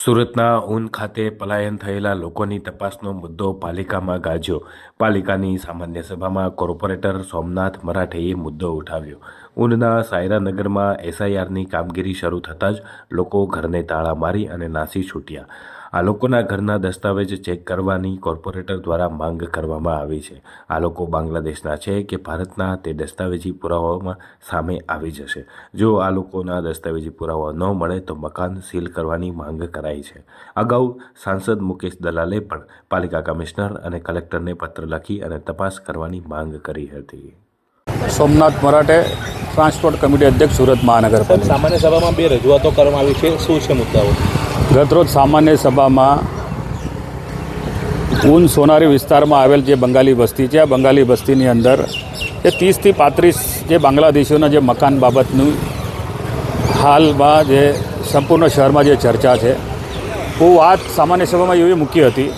સુરતના ઊન ખાતે પલાયન થયેલા લોકોની તપાસનો મુદ્દો પાલિકામાં ગાજ્યો. પાલિકાની સામાન્ય સભામાં કોર્પોરેટર સોમનાથ મરાઠેએ મુદ્દો ઉઠાવ્યો. ઊનના સાયરાનગરમાં એસઆઈઆરની કામગીરી શરૂ થતાં જ લોકો ઘરને તાળા મારી અને નાસી છૂટ્યા. આ લોકોના ઘરના દસ્તાવેજ ચેક કરવાની કોર્પોરેટર દ્વારા માંગ કરવામાં આવી છે. આ લોકો બાંગ્લાદેશના છે કે ભારતના તે દસ્તાવેજી પુરાવાઓમાં સામે આવી જશે. જો આ લોકોના દસ્તાવેજી પુરાવા ન મળે તો મકાન સીલ કરવાની માંગ કરાઈ છે. અગાઉ સાંસદ મુકેશ દલાલે પણ પાલિકા કમિશનર અને કલેક્ટરને પત્ર લખી અને તપાસ કરવાની માંગ કરી હતી. સોમનાથ મરાઠે, ટ્રાન્સપોર્ટ કમિટી અધ્યક્ષ, સુરત મહાનગરપાલિકા. સામાન્ય સભામાં બે રજૂઆતો કરવામાં આવી છે. શું છે મુદ્દાઓ? ગતરોજ સામાન્ય સભામાં ઊન સોનારી વિસ્તારમાં આવેલ જે બંગાળી વસ્તી છે, આ બંગાળી વસ્તીની અંદર એ 30થી 35 જે બાંગ્લાદેશીઓના જે મકાન બાબતનું હાલમાં જે સંપૂર્ણ શહેરમાં જે ચર્ચા છે, હું વાત સામાન્ય સભામાં એવી મૂકી હતી.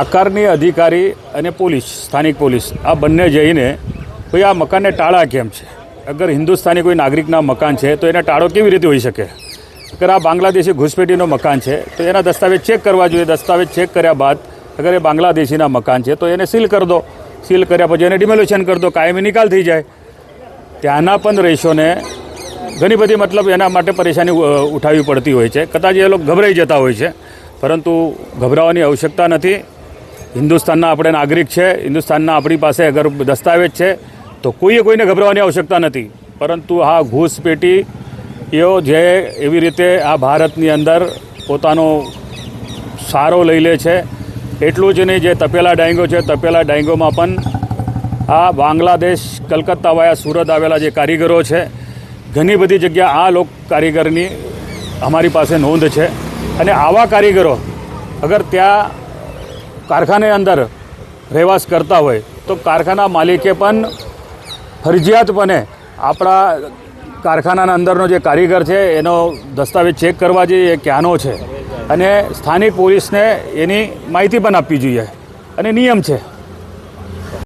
આકારની અધિકારી અને પોલીસ, સ્થાનિક પોલીસ, આ બંને જઈને ભાઈ આ મકાનને ટાળા કેમ છે? અગર હિન્દુસ્તાની કોઈ નાગરિકના મકાન છે તો એને ટાળો કેવી રીતે હોઈ શકે? અગર આ બાંગ્લાદેશી ઘૂસપેઠીનો મકાન છે તો એના દસ્તાવેજ ચેક કરવા જોઈએ. દસ્તાવેજ ચેક કર્યા બાદ અગર એ બાંગ્લાદેશીના મકાન છે તો એને સીલ કરી દો. સીલ કર્યા પછી એને ડિમોલિશન કરી દો, કાયમી નિકાલ થઈ જાય. ત્યાંના પણ રહીશોને ઘણી બધી મતલબ એના માટે પરેશાની ઉઠાવવી પડતી હોય છે. કદાચ એ લોકો ગભરાઈ જતા હોય છે, પરંતુ ગભરાવાની આવશ્યકતા નથી. હિન્દુસ્તાનના આપણે નાગરિક છે, હિન્દુસ્તાનના આપણી પાસે અગર દસ્તાવેજ છે તો કોઈને ગભરાવાની આવશ્યકતા નથી. પરંતુ આ ઘૂસપેઠીઓ જે એવી રીતે આ ભારતની અંદર પોતાનો સારો લઈ લે છે, એટલું જ નહીં, જે તપેલા ડાયંગો છે, તપેલા ડાયંગોમાં પણ આ બાંગ્લાદેશ, કલકત્તા વાયા સુરત આવેલા જે કારીગરો છે, ઘણી બધી જગ્યા આ લોક કારીગરની અમારી પાસે નોંધ છે. અને આવા કારીગરો અગર ત્યાં કારખાને અંદર રહેવાસ કરતા હોય તો કારખાના માલિકે પણ ફરજિયાતપણે આપણા કારખાનાના અંદરનો જે કારીગર છે એનો દસ્તાવેજ ચેક કરવા જોઈએ, એ ક્યાંનો છે, અને સ્થાનિક પોલીસને એની માહિતી પણ આપવી જોઈએ. અને નિયમ છે,